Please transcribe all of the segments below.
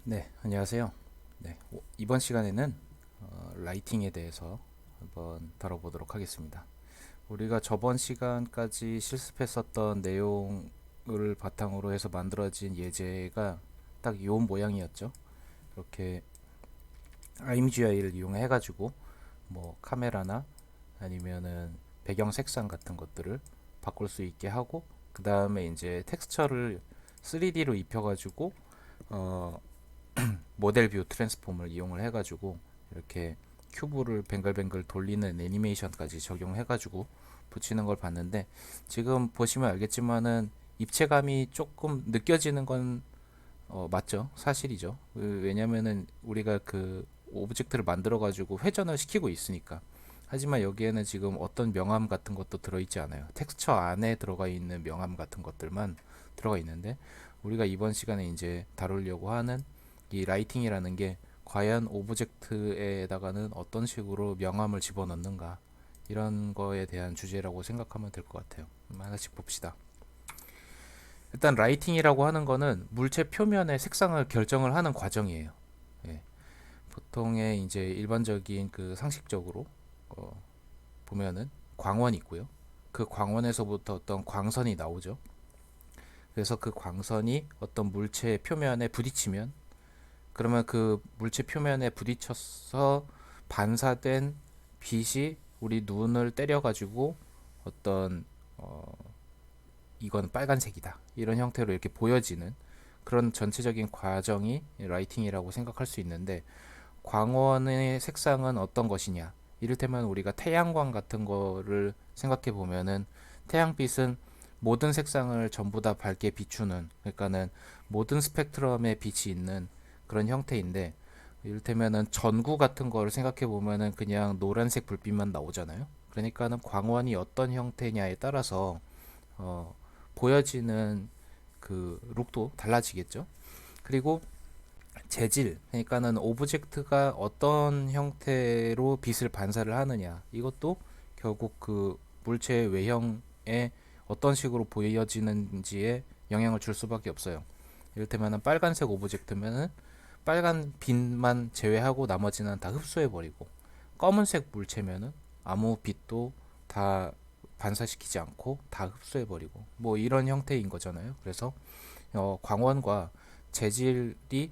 네, 안녕하세요. 네, 이번 시간에는 라이팅에 대해서 한번 다뤄보도록 하겠습니다. 우리가 저번 시간까지 실습했었던 내용을 바탕으로 해서 만들어진 예제가 딱 이 모양이었죠. 이렇게 IMGI를 이용해 가지고 뭐 카메라나 아니면은 배경 색상 같은 것들을 바꿀 수 있게 하고, 그 다음에 이제 텍스처를 3D로 입혀 가지고 어, 모델 뷰 트랜스폼을 이용을 해가지고 이렇게 큐브를 뱅글뱅글 돌리는 애니메이션까지 적용해가지고 붙이는 걸 봤는데, 지금 보시면 알겠지만은 입체감이 조금 느껴지는 건 맞죠? 사실이죠. 왜냐면은 우리가 그 오브젝트를 만들어 가지고 회전을 시키고 있으니까. 하지만 여기에는 지금 어떤 명암 같은 것도 들어있지 않아요. 텍스처 안에 들어가 있는 명암 같은 것들만 들어가 있는데, 우리가 이번 시간에 이제 다루려고 하는 이 라이팅이라는 게 과연 오브젝트에다가는 어떤 식으로 명암을 집어넣는가, 이런 거에 대한 주제라고 생각하면 될 것 같아요. 하나씩 봅시다. 일단 라이팅이라고 하는 거는 물체 표면의 색상을 결정을 하는 과정이에요. 예. 보통의 이제 일반적인 그 상식적으로 보면은 광원이 있고요. 그 광원에서부터 어떤 광선이 나오죠. 그래서 그 광선이 어떤 물체 표면에 부딪히면, 그러면 그 물체 표면에 부딪혀서 반사된 빛이 우리 눈을 때려가지고 어떤 이건 빨간색이다, 이런 형태로 이렇게 보여지는 그런 전체적인 과정이 라이팅이라고 생각할 수 있는데, 광원의 색상은 어떤 것이냐, 이를테면 우리가 태양광 같은 거를 생각해 보면은 태양빛은 모든 색상을 전부 다 밝게 비추는, 그러니까는 모든 스펙트럼의 빛이 있는 그런 형태인데, 이를테면은 전구 같은 거를 생각해 보면은 그냥 노란색 불빛만 나오잖아요. 그러니까는 광원이 어떤 형태냐에 따라서 어, 보여지는 그 룩도 달라지겠죠. 그리고 재질, 그러니까는 오브젝트가 어떤 형태로 빛을 반사를 하느냐, 이것도 결국 그 물체의 외형에 어떤 식으로 보여지는지에 영향을 줄 수밖에 없어요. 이를테면 빨간색 오브젝트면은 빨간 빛만 제외하고 나머지는 다 흡수해 버리고, 검은색 물체면은 아무 빛도 다 반사시키지 않고 다 흡수해 버리고, 뭐 이런 형태인 거잖아요. 그래서 광원과 재질이,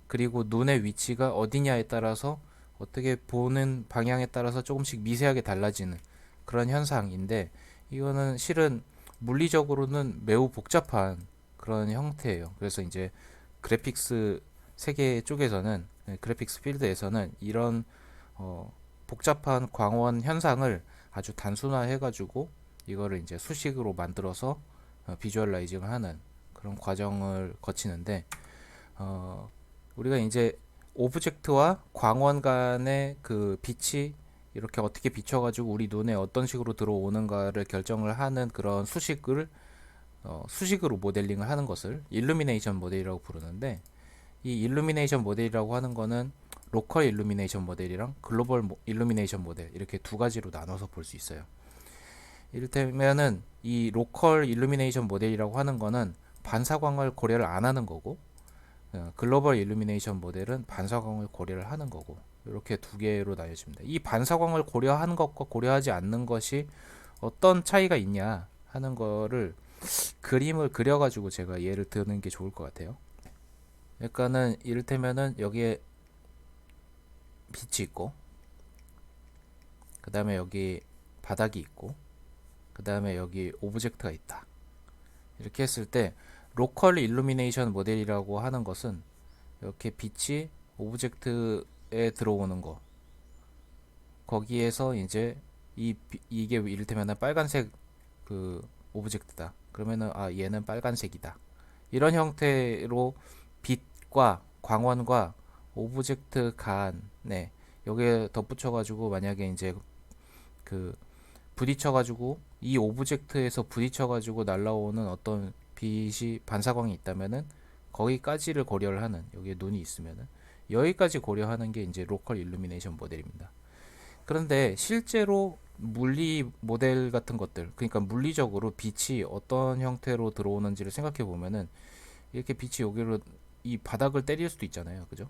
그리고 눈의 위치가 어디냐에 따라서 어떻게 보는 방향에 따라서 조금씩 미세하게 달라지는 그런 현상인데, 이거는 실은 물리적으로는 매우 복잡한 그런 형태예요. 그래서 이제 그래픽스 세계 쪽에서는, 그래픽스 필드에서는 이런 복잡한 광원 현상을 아주 단순화해 가지고 이거를 이제 수식으로 만들어서 비주얼라이징을 하는 그런 과정을 거치는데, 어, 우리가 이제 오브젝트와 광원 간의 그 빛이 이렇게 어떻게 비춰가지고 우리 눈에 어떤 식으로 들어오는가를 결정을 하는 그런 수식을 수식으로 모델링을 하는 것을 일루미네이션 모델이라고 부르는데, 이 일루미네이션 모델이라고 하는 거는 로컬 일루미네이션 모델이랑 글로벌 일루미네이션 모델, 이렇게 두 가지로 나눠서 볼 수 있어요. 이를테면은 이 로컬 일루미네이션 모델이라고 하는 거는 반사광을 고려를 안 하는 거고, 글로벌 일루미네이션 모델은 반사광을 고려를 하는 거고, 이렇게 두 개로 나뉘어집니다. 이 반사광을 고려하는 것과 고려하지 않는 것이 어떤 차이가 있냐 하는 거를 그림을 그려가지고 제가 예를 드는 게 좋을 것 같아요. 그러니까는 이를테면은 여기에 빛이 있고, 그 다음에 여기 바닥이 있고, 그 다음에 여기 오브젝트가 있다. 이렇게 했을 때 로컬 일루미네이션 모델이라고 하는 것은 이렇게 빛이 오브젝트에 들어오는 거, 거기에서 이제 이게 이를테면 빨간색 그 오브젝트다, 그러면은 아 얘는 빨간색이다, 이런 형태로 빛과 광원과 오브젝트 간에 여기에 덧붙여 가지고, 만약에 이제 그 부딪혀 가지고 이 오브젝트에서 부딪혀 가지고 날라오는 어떤 빛이 반사광이 있다면은 거기까지를 고려를 하는, 여기에 눈이 있으면은 여기까지 고려하는 게 이제 로컬 일루미네이션 모델입니다. 그런데 실제로 물리 모델 같은 것들, 그러니까 물리적으로 빛이 어떤 형태로 들어오는지를 생각해 보면은, 이렇게 빛이 여기로 이 바닥을 때릴 수도 있잖아요. 그죠?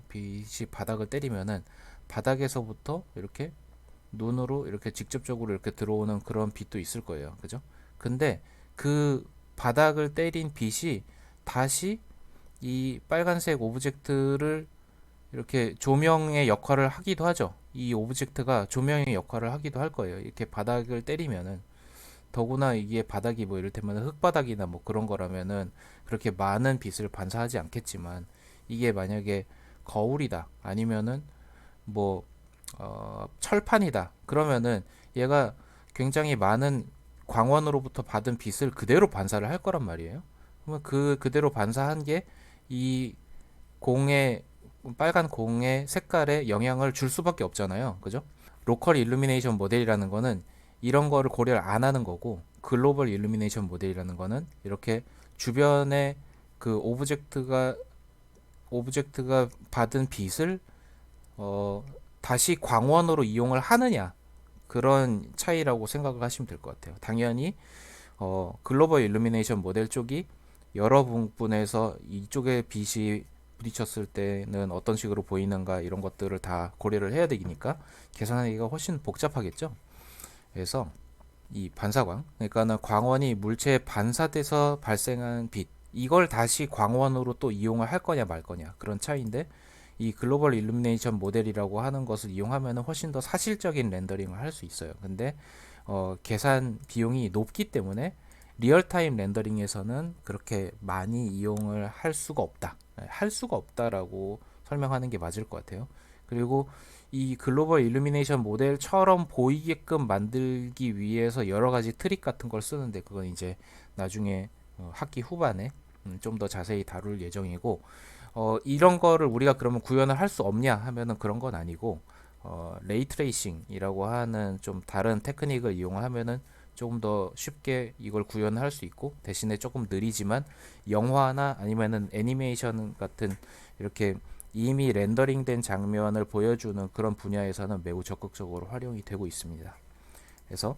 빛이 바닥을 때리면은 바닥에서부터 이렇게 눈으로 이렇게 직접적으로 이렇게 들어오는 그런 빛도 있을 거예요. 그죠? 근데 그 바닥을 때린 빛이 다시 이 빨간색 오브젝트를 이렇게 조명의 역할을 하기도 하죠. 이 오브젝트가 조명의 역할을 하기도 할 거예요. 이렇게 바닥을 때리면은, 더구나 이게 바닥이 뭐 이를테면 흙바닥이나 뭐 그런 거라면은 그렇게 많은 빛을 반사하지 않겠지만, 이게 만약에 거울이다 아니면은 뭐 철판이다 그러면은 얘가 굉장히 많은 광원으로부터 받은 빛을 그대로 반사를 할 거란 말이에요. 그러면 그 그대로 반사한 게 이 공의, 빨간 공의 색깔에 영향을 줄 수밖에 없잖아요. 그죠? 로컬 일루미네이션 모델이라는 거는 이런 거를 고려를 안 하는 거고, 글로벌 일루미네이션 모델이라는 거는 이렇게 주변에 그 오브젝트가 받은 빛을 어, 다시 광원으로 이용을 하느냐, 그런 차이라고 생각을 하시면 될 것 같아요. 당연히 글로벌 일루미네이션 모델 쪽이 여러 부분에서 이쪽에 빛이 부딪혔을 때는 어떤 식으로 보이는가 이런 것들을 다 고려를 해야 되니까 계산하기가 훨씬 복잡하겠죠. 그래서 이 반사광, 그러니까는 광원이 물체에 반사돼서 발생한 빛, 이걸 다시 광원으로 또 이용을 할 거냐 말 거냐, 그런 차이인데, 이 글로벌 일루미네이션 모델이라고 하는 것을 이용하면 훨씬 더 사실적인 렌더링을 할 수 있어요. 근데 계산 비용이 높기 때문에 리얼타임 렌더링에서는 그렇게 많이 이용을 할 수가 없다. 할 수가 없다라고 설명하는 게 맞을 것 같아요. 그리고 이 글로벌 일루미네이션 모델처럼 보이게끔 만들기 위해서 여러 가지 트릭 같은 걸 쓰는데, 그건 이제 나중에 학기 후반에 좀 더 자세히 다룰 예정이고, 이런 거를 우리가 그러면 구현을 할 수 없냐 하면은 그런 건 아니고, 레이트레이싱이라고 하는 좀 다른 테크닉을 이용하면은 조금 더 쉽게 이걸 구현할 수 있고, 대신에 조금 느리지만 영화나 아니면은 애니메이션 같은 이렇게 이미 렌더링된 장면을 보여주는 그런 분야에서는 매우 적극적으로 활용이 되고 있습니다. 그래서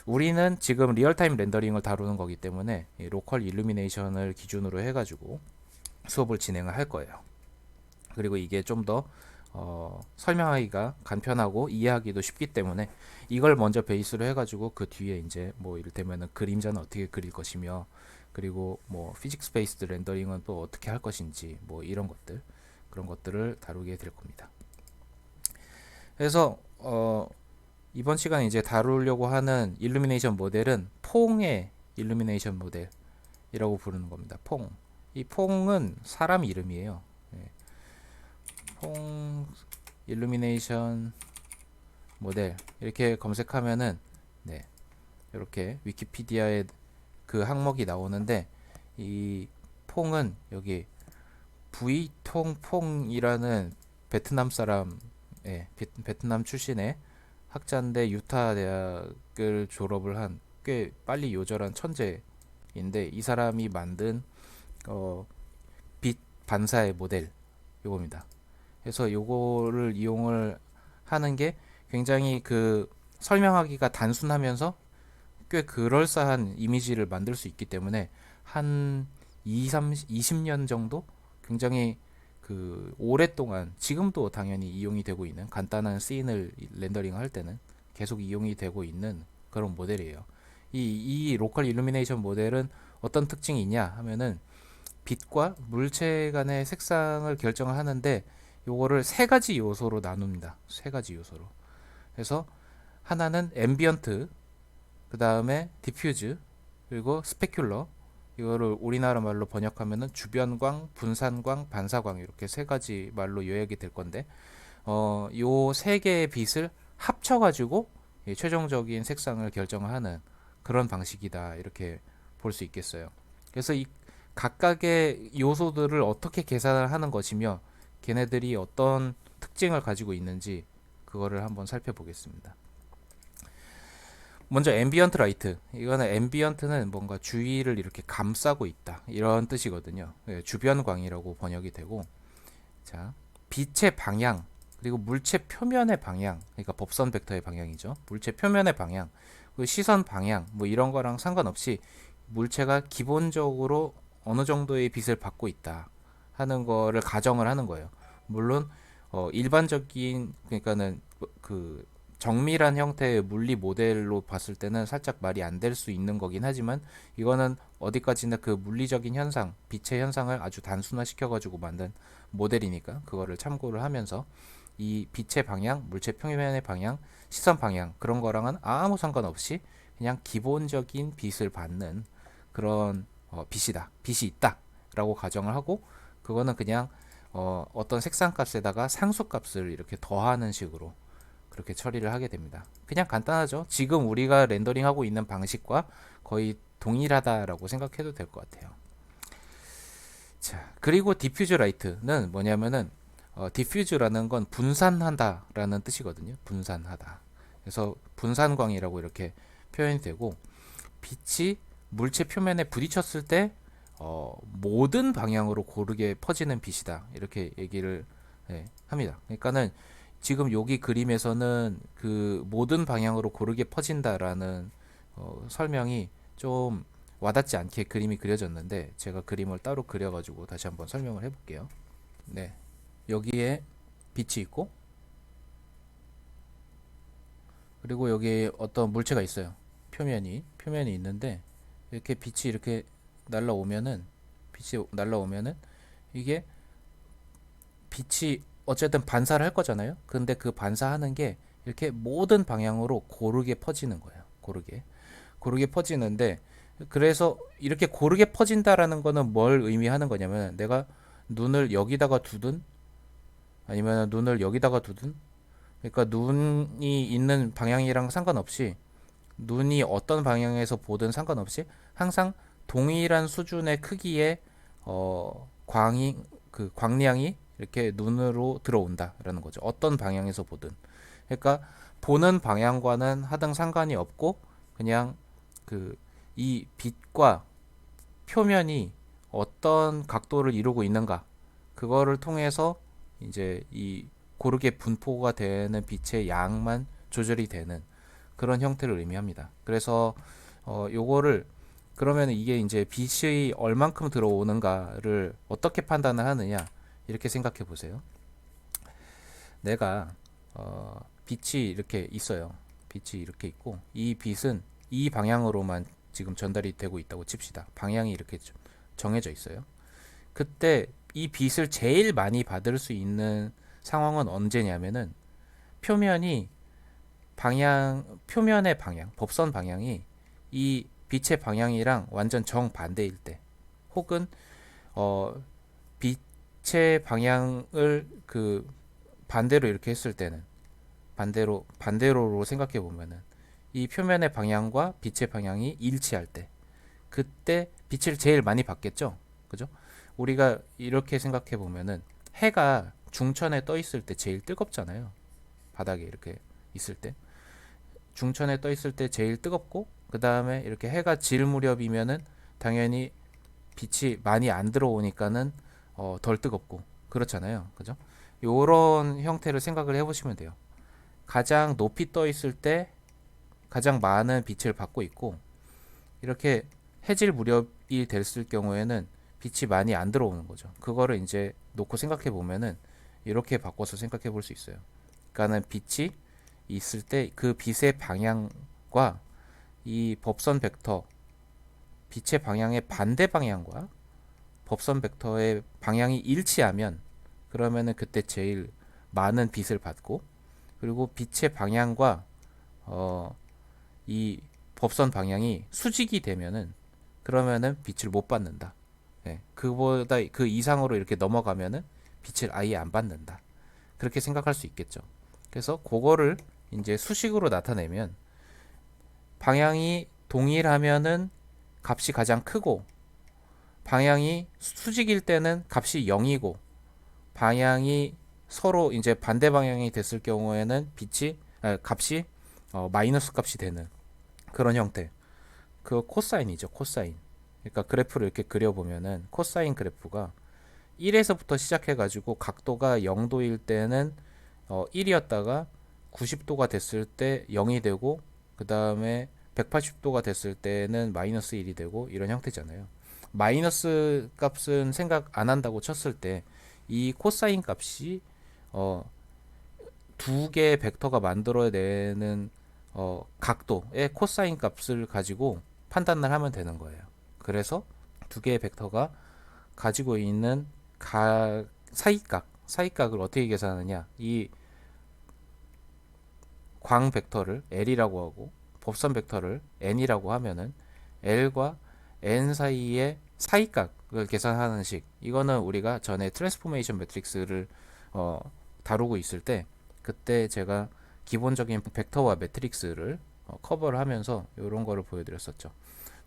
우리는 지금 리얼타임 렌더링을 다루는 거기 때문에 이 로컬 일루미네이션을 기준으로 해가지고 수업을 진행을 할 거예요. 그리고 이게 좀 더 설명하기가 간편하고 이해하기도 쉽기 때문에 이걸 먼저 베이스로 해가지고 그 뒤에 이제 뭐 이를테면은 그림자는 어떻게 그릴 것이며, 그리고 뭐 피직스 베이스드 렌더링은 또 어떻게 할 것인지, 뭐 이런 것들, 그런 것들을 다루게 될 겁니다. 그래서 이번 시간에 이제 다루려고 하는 일루미네이션 모델은 퐁의 일루미네이션 모델이라고 부르는 겁니다. 퐁. 이 퐁은 사람 이름이에요. 네. 퐁 일루미네이션 모델 이렇게 검색하면은, 네, 이렇게 위키피디아에 그 항목이 나오는데, 이 퐁은 여기 부이통퐁이라는 베트남 사람, 베트남 출신의 학자인데 유타 대학을 졸업을 한 꽤 빨리 요절한 천재인데, 이 사람이 만든 빛 반사의 모델 요겁니다. 그래서 요거를 이용을 하는 게 굉장히 그 설명하기가 단순하면서 꽤 그럴싸한 이미지를 만들 수 있기 때문에 한 20년 정도 굉장히 그 오랫동안, 지금도 당연히 이용이 되고 있는, 간단한 씬을 렌더링 할 때는 계속 이용이 되고 있는 그런 모델이에요. 이 로컬 일루미네이션 모델은 어떤 특징이 있냐 하면은 빛과 물체 간의 색상을 결정을 하는데, 요거를 세 가지 요소로 나눕니다. 세 가지 요소로. 그래서 하나는 앰비언트, 그 다음에 디퓨즈, 그리고 스페큘러. 이거를 우리나라 말로 번역하면은 주변광, 분산광, 반사광, 이렇게 세 가지 말로 요약이 될 건데, 요 세 개의 빛을 합쳐가지고 최종적인 색상을 결정하는 그런 방식이다, 이렇게 볼 수 있겠어요. 그래서 이 각각의 요소들을 어떻게 계산을 하는 것이며 걔네들이 어떤 특징을 가지고 있는지 그거를 한번 살펴보겠습니다. 먼저 앰비언트 라이트. 이거는 앰비언트는 뭔가 주위를 이렇게 감싸고 있다, 이런 뜻이거든요. 주변광이라고 번역이 되고, 자, 빛의 방향, 그리고 물체 표면의 방향, 그러니까 법선 벡터의 방향이죠. 물체 표면의 방향, 그리고 시선 방향, 뭐 이런 거랑 상관없이 물체가 기본적으로 어느 정도의 빛을 받고 있다, 하는 거를 가정을 하는 거예요. 물론 일반적인 그러니까는 그 정밀한 형태의 물리 모델로 봤을 때는 살짝 말이 안 될 수 있는 거긴 하지만 이거는 어디까지나 그 물리적인 현상, 빛의 현상을 아주 단순화시켜 가지고 만든 모델이니까 그거를 참고를 하면서 이 빛의 방향, 물체 평면의 방향, 시선 방향 그런 거랑은 아무 상관없이 그냥 기본적인 빛을 받는 그런 빛이다, 빛이 있다라고 가정을 하고 그거는 그냥 어떤 색상 값에다가 상수 값을 이렇게 더하는 식으로 그렇게 처리를 하게 됩니다. 그냥 간단하죠. 지금 우리가 렌더링하고 있는 방식과 거의 동일하다라고 생각해도 될 것 같아요. 자, 그리고 디퓨즈 라이트는 뭐냐면은 디퓨즈라는 건 분산한다라는 뜻이거든요. 분산하다. 그래서 분산광이라고 이렇게 표현이 되고 빛이 물체 표면에 부딪혔을 때 모든 방향으로 고르게 퍼지는 빛이다. 이렇게 얘기를 합니다. 그러니까는 지금 여기 그림에서는 그 모든 방향으로 고르게 퍼진다라는 설명이 좀 와닿지 않게 그림이 그려졌는데 제가 그림을 따로 그려가지고 다시 한번 설명을 해볼게요. 네, 여기에 빛이 있고 그리고 여기에 어떤 물체가 있어요. 표면이 있는데 이렇게 빛이 이렇게 날라오면은 빛이 날라오면은 이게 빛이 어쨌든 반사를 할 거잖아요. 근데 그 반사하는 게 이렇게 모든 방향으로 고르게 퍼지는 거예요. 고르게 퍼지는데 그래서 이렇게 고르게 퍼진다라는 거는 뭘 의미하는 거냐면 내가 눈을 여기다가 두든 아니면 눈을 여기다가 두든 그러니까 눈이 있는 방향이랑 상관없이 눈이 어떤 방향에서 보든 상관없이 항상 동일한 수준의 크기의 광이 그 광량이 이렇게 눈으로 들어온다라는 거죠. 어떤 방향에서 보든. 그러니까 보는 방향과는 하등 상관이 없고 그냥 그 이 빛과 표면이 어떤 각도를 이루고 있는가 그거를 통해서 이제 이 고르게 분포가 되는 빛의 양만 조절이 되는 그런 형태를 의미합니다. 그래서 요거를 그러면 이게 이제 빛이 얼만큼 들어오는가를 어떻게 판단을 하느냐 이렇게 생각해 보세요. 내가 빛이 이렇게 있어요. 빛이 이렇게 있고 이 빛은 이 방향으로만 지금 전달이 되고 있다고 칩시다. 방향이 이렇게 정해져 있어요. 그때 이 빛을 제일 많이 받을 수 있는 상황은 언제냐면은 표면이 표면의 방향, 법선 방향이 이 빛의 방향이랑 완전 정반대일 때, 혹은 어, 빛의 방향을 그 반대로 이렇게 했을 때는 반대로로 생각해 보면은 이 표면의 방향과 빛의 방향이 일치할 때, 그때 빛을 제일 많이 받겠죠, 그죠? 우리가 이렇게 생각해 보면은 해가 중천에 떠 있을 때 제일 뜨겁잖아요. 바닥에 이렇게 있을 때. 중천에 떠 있을 때 제일 뜨겁고 그 다음에 이렇게 해가 질 무렵이면은 당연히 빛이 많이 안 들어오니까는 덜 뜨겁고 그렇잖아요. 그죠? 요런 형태를 생각을 해보시면 돼요. 가장 높이 떠 있을 때 가장 많은 빛을 받고 있고 이렇게 해질 무렵이 됐을 경우에는 빛이 많이 안 들어오는 거죠. 그거를 이제 놓고 생각해 보면은 이렇게 바꿔서 생각해 볼 수 있어요. 그러니까는 빛이 있을 때 그 빛의 방향과 이 법선 벡터 빛의 방향의 반대 방향과 법선 벡터의 방향이 일치하면 그러면은 그때 제일 많은 빛을 받고 그리고 빛의 방향과 이 법선 방향이 수직이 되면은 그러면은 빛을 못 받는다. 예, 그보다 그 이상으로 이렇게 넘어가면은 빛을 아예 안 받는다. 그렇게 생각할 수 있겠죠. 그래서 그거를 이제 수식으로 나타내면 방향이 동일하면은 값이 가장 크고 방향이 수직일 때는 값이 0이고 방향이 서로 이제 반대 방향이 됐을 경우에는 값이 마이너스 값이 되는 그런 형태. 그 코사인이죠, 코사인. 그러니까 그래프를 이렇게 그려보면은 코사인 그래프가 1에서부터 시작해가지고 각도가 0도일 때는 1이었다가 90도가 됐을 때 0이 되고 그 다음에 180도가 됐을 때는 마이너스 1이 되고 이런 형태잖아요. 마이너스 값은 생각 안 한다고 쳤을 때 이 코사인 값이 두 개의 벡터가 만들어내는 각도의 코사인 값을 가지고 판단을 하면 되는 거예요. 그래서 두 개의 벡터가 가지고 있는 사이각을 어떻게 계산하느냐? 이 광 벡터를 L이라고 하고 법선 벡터를 N이라고 하면은 L과 N 사이의 사이각을 계산하는 식. 이거는 우리가 전에 트랜스포메이션 매트릭스를 다루고 있을 때 그때 제가 기본적인 벡터와 매트릭스를 커버를 하면서 이런 거를 보여드렸었죠.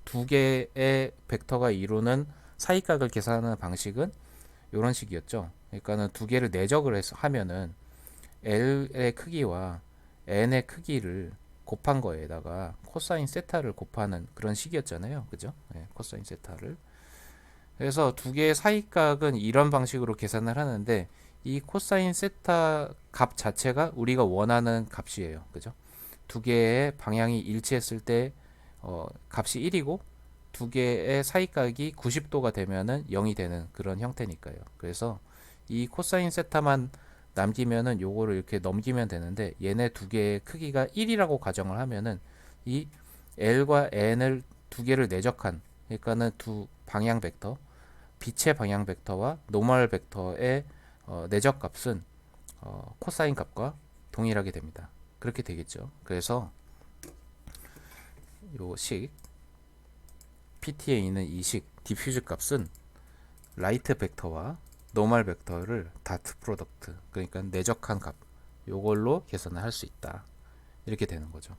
두 개의 벡터가 이루는 사이각을 계산하는 방식은 이런 식이었죠. 그러니까는 두 개를 내적을 하면은 L의 크기와 N의 크기를 곱한 거에다가 코사인 세타를 곱하는 그런 식이었잖아요. 그죠? 네, 코사인 세타를. 그래서 두 개의 사이각은 이런 방식으로 계산을 하는데 이 코사인 세타 값 자체가 우리가 원하는 값이에요. 그죠? 두 개의 방향이 일치했을 때 값이 1이고 두 개의 사이각이 90도가 되면은 0이 되는 그런 형태니까요. 그래서 이 코사인 세타만 남기면은 요거를 이렇게 넘기면 되는데 얘네 두 개의 크기가 1이라고 가정을 하면은 이 L과 N을 두 개를 내적한 그러니까는 두 방향 벡터 빛의 방향 벡터와 노멀 벡터의 내적 값은 코사인 값과 동일하게 됩니다. 그렇게 되겠죠. 그래서 요 식 PT에 있는 이 식 디퓨즈 값은 라이트 벡터와 노멀 벡터를 다트 프로덕트 그러니까 내적한 값 요걸로 계산을 할 수 있다. 이렇게 되는 거죠.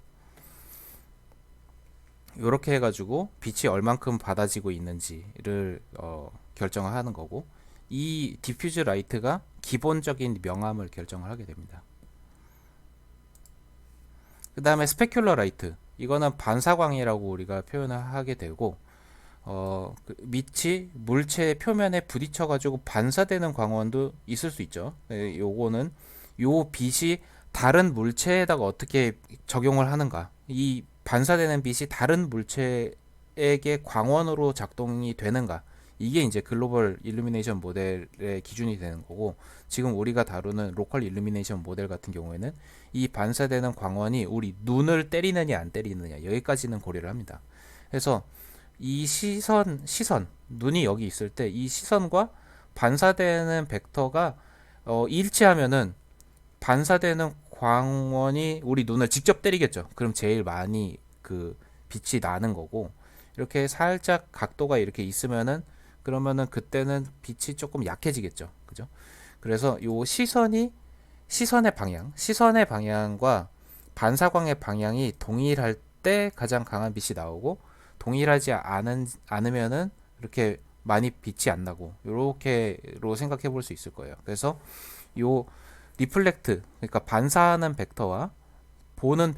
이렇게 해가지고 빛이 얼만큼 받아지고 있는지를 결정을 하는 거고 이 디퓨즈 라이트가 기본적인 명암을 결정을 하게 됩니다. 그 다음에 스페큘러 라이트 이거는 반사광이라고 우리가 표현을 하게 되고 빛이 물체의 표면에 부딪혀 가지고 반사되는 광원도 있을 수 있죠. 요거는 요 빛이 다른 물체에다가 어떻게 적용을 하는가 이 반사되는 빛이 다른 물체에게 광원으로 작동이 되는가 이게 이제 글로벌 일루미네이션 모델의 기준이 되는 거고 지금 우리가 다루는 로컬 일루미네이션 모델 같은 경우에는 이 반사되는 광원이 우리 눈을 때리느냐 안 때리느냐 여기까지는 고려를 합니다. 그래서 이 시선 눈이 여기 있을 때 이 시선과 반사되는 벡터가 일치하면은 반사되는 광원이 우리 눈을 직접 때리겠죠. 그럼 제일 많이 그 빛이 나는 거고 이렇게 살짝 각도가 이렇게 있으면은 그러면은 그때는 빛이 조금 약해지겠죠. 그죠? 그래서 요 시선의 방향과 반사광의 방향이 동일할 때 가장 강한 빛이 나오고 동일하지 않으면은 이렇게 많이 빛이 안 나고 이렇게로 생각해 볼 수 있을 거예요. 그래서 요 리플렉트 그러니까 반사하는 벡터와 보는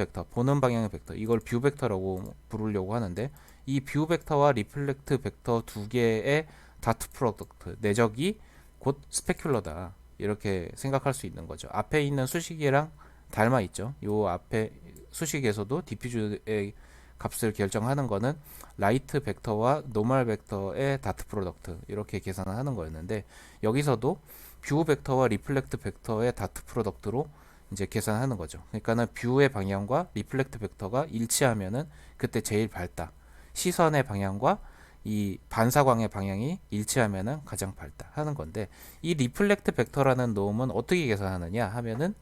방향의 벡터 이걸 뷰 벡터라고 부르려고 하는데 이 뷰 벡터와 리플렉트 벡터 두 개의 다트 프로덕트 내적이 곧 스페큘러다 이렇게 생각할 수 있는 거죠. 앞에 있는 수식이랑 닮아 있죠. 요 앞에 수식에서도 디퓨즈의 값을 결정하는 거는 라이트 벡터와 노멀 벡터의 다트 프로덕트 이렇게 계산을 하는 거였는데 여기서도 뷰 벡터와 리플렉트 벡터의 다트 프로덕트로 이제 계산하는 거죠. 그러니까는 뷰의 방향과 리플렉트 벡터가 일치하면은 그때 제일 밝다. 시선의 방향과 이 반사광의 방향이 일치하면은 가장 밝다 하는 건데 이 리플렉트 벡터라는 놈은 어떻게 계산하느냐 하면은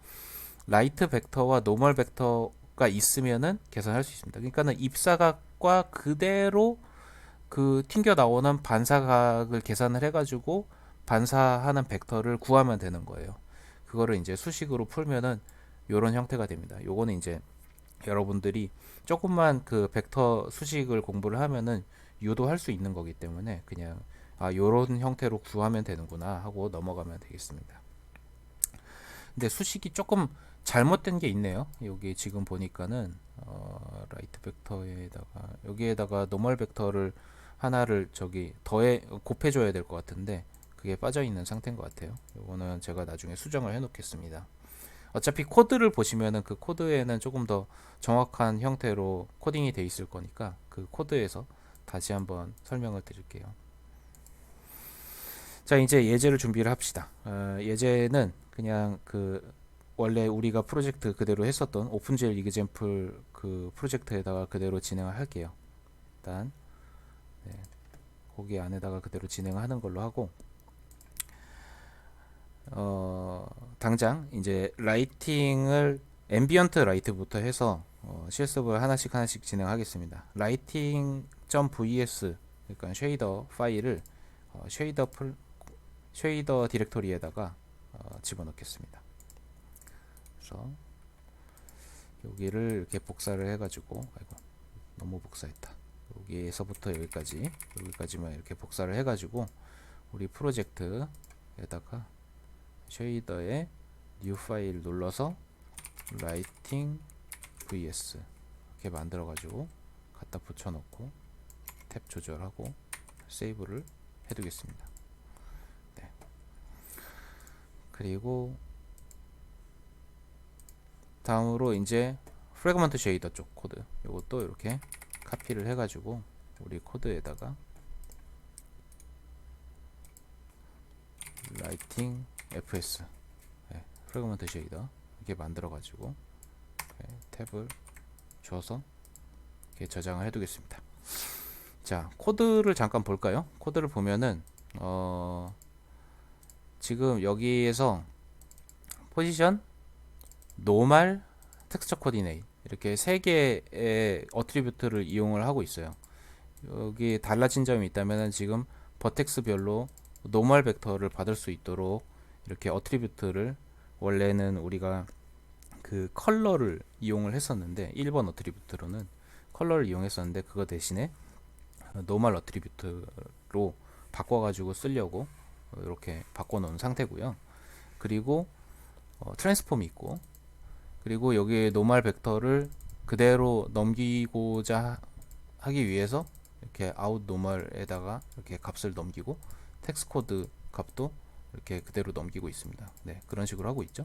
라이트 벡터와 노멀 벡터가 있으면은 계산할 수 있습니다. 그러니까는 입사각과 그대로 그 튕겨 나오는 반사각을 계산을 해가지고 반사하는 벡터를 구하면 되는 거예요. 그거를 이제 수식으로 풀면은 이런 형태가 됩니다. 요거는 이제 여러분들이 조금만 그 벡터 수식을 공부를 하면은 유도할 수 있는 거기 때문에 그냥 요런 형태로 구하면 되는구나 하고 넘어가면 되겠습니다. 근데 수식이 조금 잘못된 게 있네요. 여기 지금 보니까는 라이트 벡터에다가 여기에다가 노멀 벡터를 하나를 저기 곱해줘야 될 것 같은데 그게 빠져 있는 상태인 것 같아요. 이거는 제가 나중에 수정을 해 놓겠습니다. 어차피 코드를 보시면은 그 코드에는 조금 더 정확한 형태로 코딩이 돼 있을 거니까 그 코드에서 다시 한번 설명을 드릴게요. 자, 이제 예제를 준비를 합시다. 예제는 그냥 그 원래 우리가 프로젝트 그대로 했었던 오픈GL 이그젬플 그 프로젝트에다가 그대로 진행을 할게요. 일단 네, 거기 안에다가 그대로 진행하는 걸로 하고, 당장 이제 라이팅을 앰비언트 라이트부터 해서 CSV를 하나씩 하나씩 진행하겠습니다. writing.vs 그러니까 쉐이더 파일을 쉐이더 디렉토리에다가 집어넣겠습니다. 그래서 여기를 이렇게 복사를 해가지고, 아이고 너무 복사했다. 여기에서부터 여기까지만 이렇게 복사를 해가지고 우리 프로젝트에다가 쉐이더에 뉴 파일 눌러서 writing vs 이렇게 만들어 가지고 갖다 붙여놓고 탭 조절하고 세이브를 해두겠습니다. 네. 그리고 다음으로 이제 프래그먼트 쉐이더 쪽 코드, 이것도 이렇게 카피를 해가지고 우리 코드에다가 writing fs 프래그먼트 쉐이더 이렇게 만들어 가지고 탭을 줘서 이렇게 저장을 해두겠습니다. 자, 코드를 잠깐 볼까요? 코드를 보면은 지금 여기에서 포지션, 노멀, 텍스처 코디네이트 이렇게 세 개의 어트리뷰트를 이용을 하고 있어요. 여기 달라진 점이 있다면 지금 버텍스별로 노멀 벡터를 받을 수 있도록 이렇게 어트리뷰트를, 원래는 우리가 그 컬러를 이용을 했었는데 1번 어트리뷰트로는 컬러를 이용했었는데 그거 대신에 노멀 어트리뷰트로 바꿔가지고 쓰려고 이렇게 바꿔놓은 상태고요. 그리고 트랜스폼이 있고, 그리고 여기에 노멀 벡터를 그대로 넘기고자 하기 위해서 이렇게 out 노멀에다가 이렇게 값을 넘기고 텍스트 코드 값도 이렇게 그대로 넘기고 있습니다. 네, 그런 식으로 하고 있죠.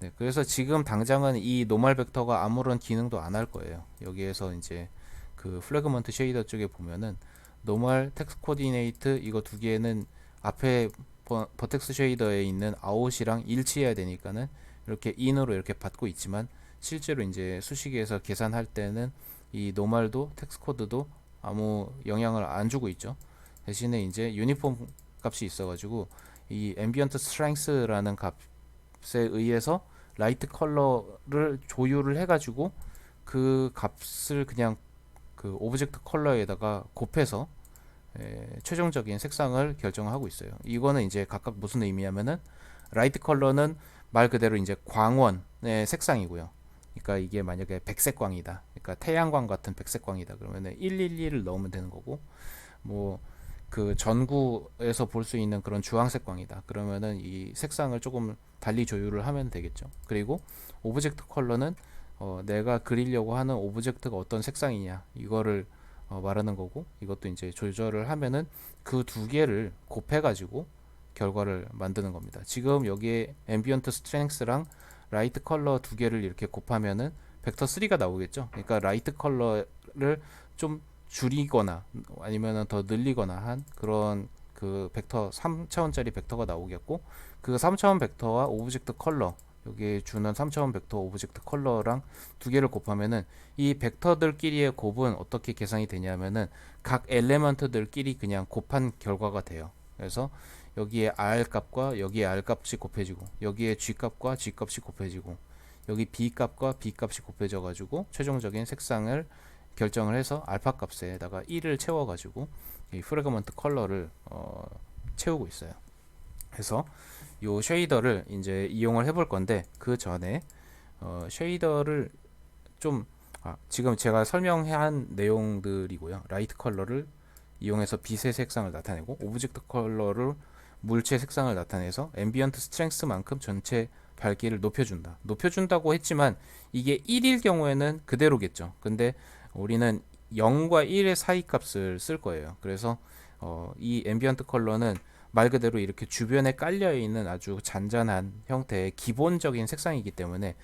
네, 그래서 지금 당장은 이 노멀 벡터가 아무런 기능도 안 할 거예요. 여기에서 이제 그 플래그먼트 쉐이더 쪽에 보면은 노멀, 텍스트 코디네이트 이거 두 개는 앞에 버텍스 쉐이더에 있는 아웃이랑 일치해야 되니까는 이렇게 인으로 이렇게 받고 있지만, 실제로 이제 수식에서 계산할 때는 이 노멀도 텍스트 코드도 아무 영향을 안 주고 있죠. 대신에 이제 유니폼 값이 있어가지고 이 ambient strength라는 값에 의해서 라이트 컬러를 조율을 해가지고 그 값을 그냥 그 오브젝트 컬러에다가 곱해서 최종적인 색상을 결정하고 있어요. 이거는 이제 각각 무슨 의미냐면은 라이트 컬러는 말 그대로 이제 광원의 색상이고요. 그러니까 이게 만약에 백색광이다, 그러니까 태양광 같은 백색광이다 그러면은 111을 넣으면 되는 거고, 뭐 그 전구에서 볼 수 있는 그런 주황색 광이다 그러면은 이 색상을 조금 달리 조율을 하면 되겠죠. 그리고 오브젝트 컬러는 내가 그리려고 하는 오브젝트가 어떤 색상이냐 이거를 말하는 거고, 이것도 이제 조절을 하면은 그 두 개를 곱해 가지고 결과를 만드는 겁니다. 지금 여기에 앰비언트 스트렝스랑 라이트 컬러 두 개를 이렇게 곱하면은 벡터 3가 나오겠죠. 그러니까 라이트 컬러를 좀 줄이거나 아니면 더 늘리거나 한 그런 그 벡터 3차원짜리 벡터가 나오겠고, 그 3차원 벡터와 오브젝트 컬러, 여기에 주는 3차원 벡터 오브젝트 컬러랑 두 개를 곱하면은 이 벡터들끼리의 곱은 어떻게 계산이 되냐면은 각 엘레먼트들끼리 그냥 곱한 결과가 돼요. 그래서 여기에 R 값과 여기에 R 값이 곱해지고, 여기에 G 값과 G 값이 곱해지고, 여기 B 값과 B 값이 곱해져 가지고 최종적인 색상을 결정을 해서 알파 값에다가 1을 채워 가지고 이 프래그먼트 컬러를 채우고 있어요. 그래서 요 쉐이더를 이제 이용을 해볼 건데, 그 전에 쉐이더를 좀 지금 제가 설명한 내용들이고요. 라이트 컬러를 이용해서 빛의 색상을 나타내고, 오브젝트 컬러를 물체 색상을 나타내서 앰비언트 스트렝스만큼 전체 밝기를 높여준다고 했지만 이게 1일 경우에는 그대로겠죠. 근데 우리는 0과 1의 사이 값을 쓸 거예요. 그래서 이 앰비언트 컬러는 말 그대로 이렇게 주변에 깔려 있는 아주 잔잔한 형태의 기본적인 색상이기 때문에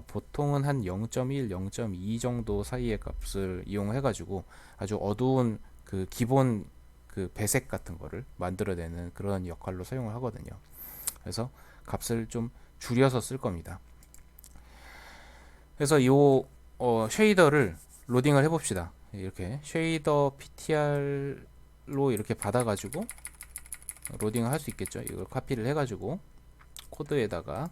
보통은 한 0.1, 0.2 정도 사이의 값을 이용해 가지고 아주 어두운 그 기본 그 배색 같은 거를 만들어내는 그런 역할로 사용을 하거든요. 그래서 값을 좀 줄여서 쓸 겁니다. 그래서 쉐이더를 로딩을 해봅시다. 이렇게 쉐이더 PTR로 이렇게 받아가지고 로딩을 할 수 있겠죠. 이걸 카피를 해가지고 코드에다가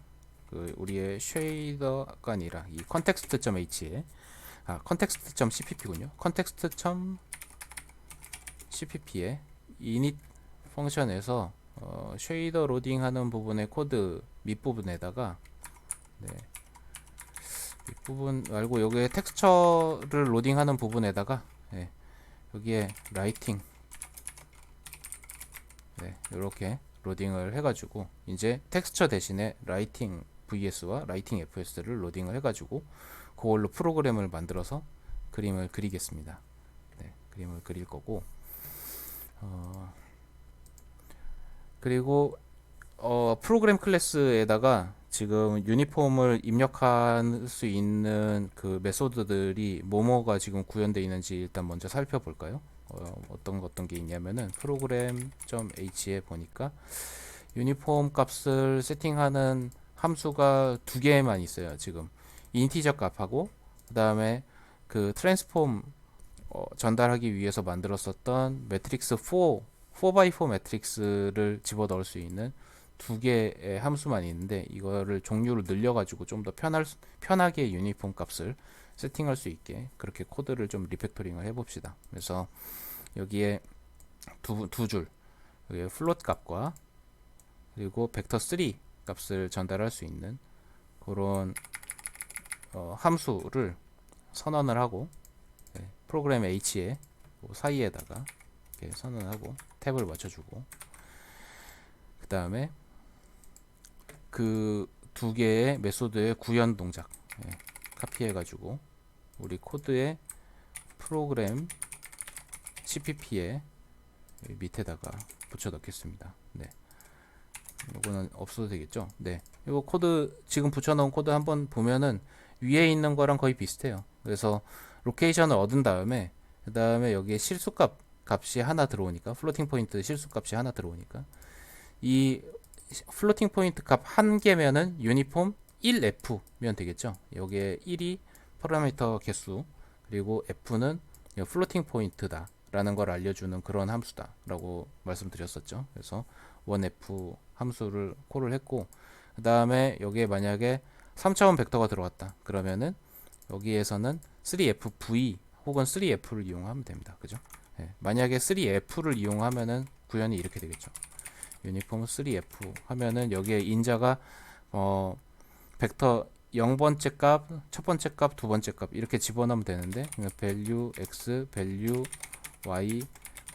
그 우리의 쉐이더가 아니라 이 context.h에 context.cpp군요. context.cpp에 init 펑션에서 쉐이더 로딩하는 부분의 코드 밑부분에다가 네, 밑부분 말고 여기에 텍스처를 로딩하는 부분에다가 네, 여기에 라이팅 네, 이렇게 로딩을 해가지고 이제 텍스처 대신에 라이팅 vs와 라이팅 fs를 로딩을 해가지고 그걸로 프로그램을 만들어서 그림을 그리겠습니다. 네, 그림을 그릴 거고 그리고 프로그램 클래스에다가 지금 유니폼을 입력할 수 있는 그 메소드들이 뭐뭐가 지금 구현되어 있는지 일단 먼저 살펴볼까요? 어떤 게 있냐면은 program.h에 보니까 유니폼 값을 세팅하는 함수가 두 개만 있어요. 지금 인티저 값하고 그 다음에 그 트랜스폼 전달하기 위해서 만들었었던 매트릭스 4x4 매트릭스를 집어넣을 수 있는 두 개의 함수만 있는데 이거를 종류를 늘려가지고 좀 더 편하게 유니폼 값을 세팅할 수 있게 그렇게 코드를 좀 리팩토링을 해봅시다. 그래서 여기에 두 줄, 여기에 플롯 값과 그리고 벡터 3 값을 전달할 수 있는 그런 함수를 선언을 하고 네, 프로그램 H에 사이에다가 이렇게 선언하고 탭을 맞춰주고 그 다음에 그 두 개의 메소드의 구현 동작 카피해 가지고 우리 코드의 프로그램 cpp에 밑에다가 붙여 넣겠습니다. 네. 이거는 없어도 되겠죠? 네. 이거 코드 지금 붙여 넣은 코드 한번 보면은 위에 있는 거랑 거의 비슷해요. 그래서 로케이션을 얻은 다음에 그 다음에 여기에 실수값 값이 하나 들어오니까 플로팅 포인트 실수값이 하나 들어오니까 이 플로팅 포인트 값 한 개면은 유니폼 1F면 되겠죠. 여기에 1이 파라미터 개수 그리고 F는 플로팅 포인트다 라는 걸 알려주는 그런 함수다 라고 말씀드렸었죠. 그래서 1F 함수를 콜을 했고 그 다음에 여기에 만약에 3차원 벡터가 들어왔다 그러면은 여기에서는 3FV 혹은 3F를 이용하면 됩니다. 그죠? 네, 만약에 3F를 이용하면은 구현이 이렇게 되겠죠. 유니폼 3F 하면은 여기에 인자가 벡터 0번째 값, 첫 번째 값, 두 번째 값 이렇게 집어넣으면 되는데 value x, value y,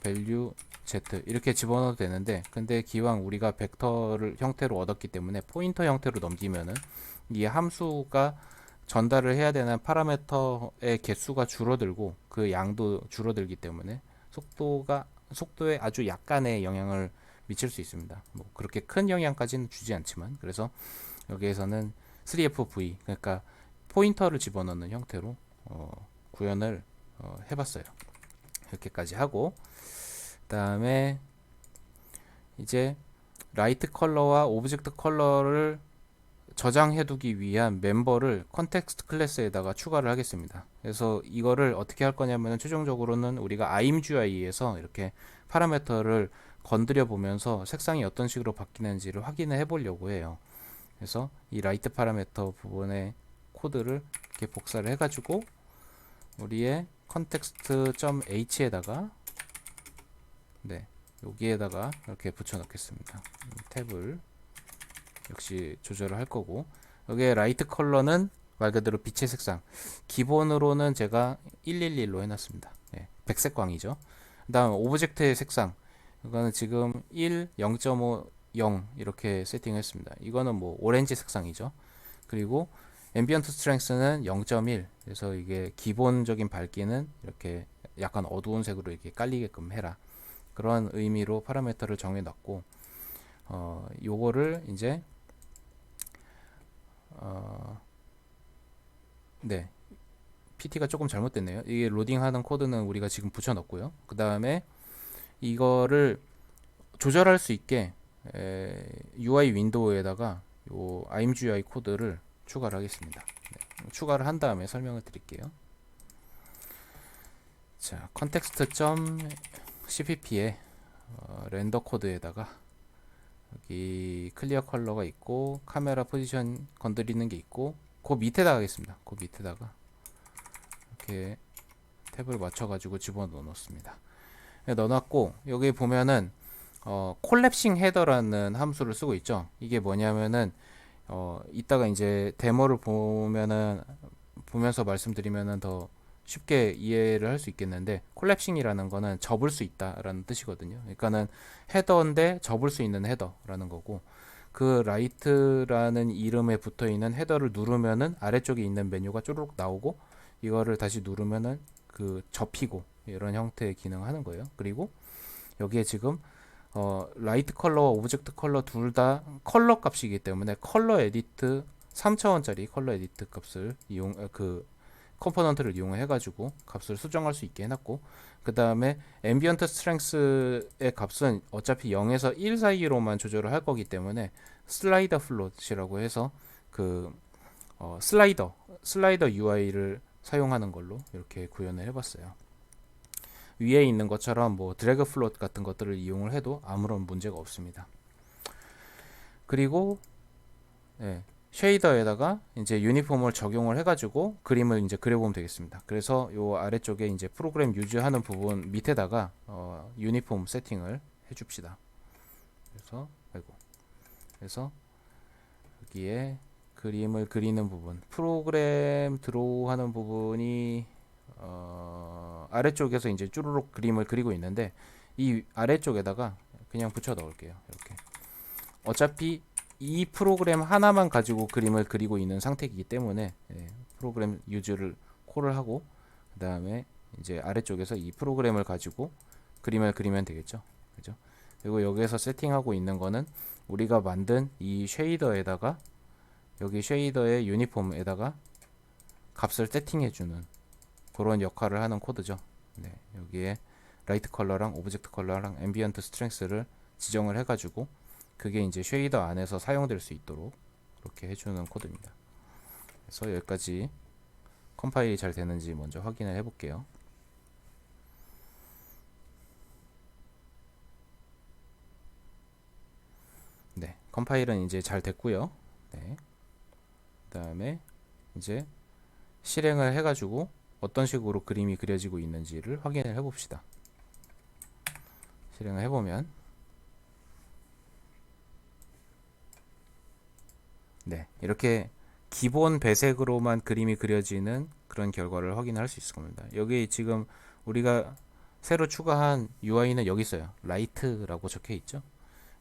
value z 이렇게 집어넣어도 되는데 근데 기왕 우리가 벡터를 형태로 얻었기 때문에 포인터 형태로 넘기면은 이 함수가 전달을 해야 되는 파라미터의 개수가 줄어들고 그 양도 줄어들기 때문에 속도에 아주 약간의 영향을 미칠 수 있습니다. 뭐 그렇게 큰 영향까지는 주지 않지만 그래서 여기에서는 3FV 그러니까 포인터를 집어넣는 형태로 구현을 해봤어요. 이렇게까지 하고 그다음에 이제 라이트 컬러와 오브젝트 컬러를 저장해두기 위한 멤버를 컨텍스트 클래스에다가 추가를 하겠습니다. 그래서 이거를 어떻게 할 거냐면 최종적으로는 우리가 imGUI에서 이렇게 파라미터를 건드려 보면서 색상이 어떤 식으로 바뀌는지를 확인을 해 보려고 해요. 그래서 이 라이트 파라미터 부분의 코드를 이렇게 복사를 해 가지고 우리의 context.h에다가 네, 여기에다가 이렇게 붙여 넣겠습니다. 탭을 역시 조절을 할 거고 여기에 라이트 컬러는 말 그대로 빛의 색상 기본으로는 제가 111로 해놨습니다. 네, 백색광이죠. 그 다음 오브젝트의 색상 이거는 지금 1, 0.5, 0 이렇게 세팅했습니다. 이거는 뭐 오렌지 색상이죠. 그리고 앰비언트 스트렝스는 0.1 그래서 이게 기본적인 밝기는 이렇게 약간 어두운 색으로 이렇게 깔리게끔 해라 그런 의미로 파라미터를 정해 놨고 요거를 이제 네 PT가 조금 잘못됐네요. 이게 로딩하는 코드는 우리가 지금 붙여 넣고요. 그 다음에 이거를 조절할 수 있게 UI 윈도우에다가 요 imgui 코드를 추가를 하겠습니다. 네, 추가를 한 다음에 설명을 드릴게요. 자, context.cpp에 렌더 코드에다가 여기 클리어 컬러가 있고 카메라 포지션 건드리는 게 있고 그 밑에다가 하겠습니다. 그 밑에다가 이렇게 탭을 맞춰가지고 집어넣어 놓습니다. 넣어놨고 여기 보면은 콜랩싱 헤더라는 함수를 쓰고 있죠. 이게 뭐냐면은 이따가 이제 데모를 보면서 말씀드리면은 더 쉽게 이해를 할 수 있겠는데, 콜랩싱이라는 거는 접을 수 있다라는 뜻이거든요. 그러니까는 헤더인데 접을 수 있는 헤더라는 거고, 그 라이트라는 이름에 붙어 있는 헤더를 누르면은 아래쪽에 있는 메뉴가 쪼르륵 나오고, 이거를 다시 누르면은 그 접히고 이런 형태의 기능을 하는 거예요. 그리고 여기에 지금 라이트 컬러와 오브젝트 컬러 둘 다 컬러 값이기 때문에 컬러 에디트 3차원짜리 컬러 에디트 값을 컴포넌트를 이용해 가지고 값을 수정할 수 있게 해놨고, 그 다음에 앰비언트 스트렝스의 값은 어차피 0에서 1 사이로만 조절을 할 거기 때문에 슬라이더 플롯이라고 해서 그 슬라이더 UI를 사용하는 걸로 이렇게 구현을 해봤어요. 위에 있는 것처럼 뭐 드래그 플롯 같은 것들을 이용을 해도 아무런 문제가 없습니다. 그리고 쉐이더에다가 이제 유니폼을 적용을 해가지고 그림을 이제 그려보면 되겠습니다. 그래서 요 아래쪽에 이제 프로그램 유즈하는 부분 밑에다가 유니폼 세팅을 해줍시다. 그래서 여기에 그림을 그리는 부분, 프로그램 드로우 하는 부분이 아래쪽에서 이제 쭈루룩 그림을 그리고 있는데, 이 아래쪽에다가 그냥 붙여 넣을게요. 이렇게. 어차피 이 프로그램 하나만 가지고 그림을 그리고 있는 상태이기 때문에 프로그램 유즈를 콜을 하고, 그 다음에 이제 아래쪽에서 이 프로그램을 가지고 그림을 그리면 되겠죠. 그죠? 그리고 여기에서 세팅하고 있는 거는 우리가 만든 이 쉐이더에다가, 여기 쉐이더의 유니폼에다가 값을 세팅해주는 그런 역할을 하는 코드죠. 여기에 라이트 컬러랑 오브젝트 컬러랑 앰비언트 스트렝스를 지정을 해가지고 그게 이제 쉐이더 안에서 사용될 수 있도록 그렇게 해주는 코드입니다. 그래서 여기까지 컴파일이 잘 되는지 먼저 확인을 해볼게요. 네, 컴파일은 이제 잘 됐고요. 네, 그 다음에 이제 실행을 해가지고 어떤 식으로 그림이 그려지고 있는지를 확인을 해봅시다. 실행을 해보면 이렇게 기본 배색으로만 그림이 그려지는 그런 결과를 확인할 수 있을 겁니다. 여기 지금 우리가 새로 추가한 UI는 여기 있어요. 라이트라고 적혀 있죠.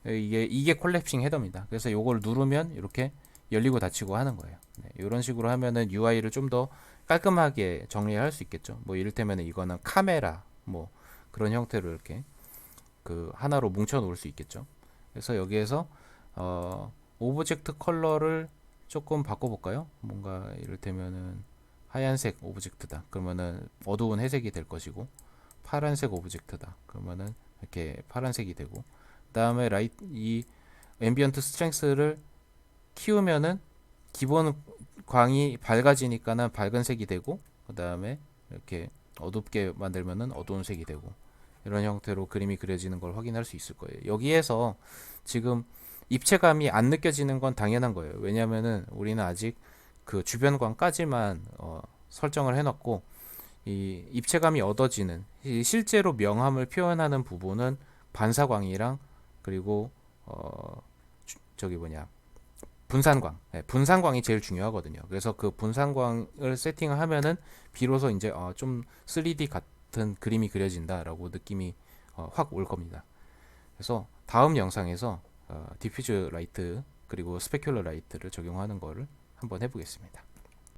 이게 콜랩싱 헤더입니다. 그래서 이걸 누르면 이렇게 열리고 닫히고 하는 거예요. 이런 식으로 하면은 UI를 좀 더 깔끔하게 정리할 수 있겠죠. 뭐 이를테면 이거는 카메라 뭐 그런 형태로 이렇게 그 하나로 뭉쳐 놓을 수 있겠죠. 그래서 여기에서 오브젝트 컬러를 조금 바꿔볼까요? 뭔가 이를테면은 하얀색 오브젝트다. 그러면은 어두운 회색이 될 것이고, 파란색 오브젝트다. 그러면은 이렇게 파란색이 되고, 그다음에 이 앰비언트 스트렝스를 키우면은 기본 광이 밝아지니까는 밝은 색이 되고, 그다음에 이렇게 어둡게 만들면은 어두운 색이 되고, 이런 형태로 그림이 그려지는 걸 확인할 수 있을 거예요. 여기에서 지금 입체감이 안 느껴지는 건 당연한 거예요. 왜냐면은 우리는 아직 그 주변광까지만 설정을 해놨고, 이 입체감이 얻어지는 실제로 명암을 표현하는 부분은 반사광이랑 그리고 저기 뭐냐 분산광, 분산광이 제일 중요하거든요. 그래서 그 분산광을 세팅을 하면은 비로소 이제 좀 3D 같은 그림이 그려진다라고 느낌이 확 올 겁니다. 그래서 다음 영상에서 디퓨즈 라이트 그리고 스페큘러 라이트를 적용하는 거를 한번 해보겠습니다.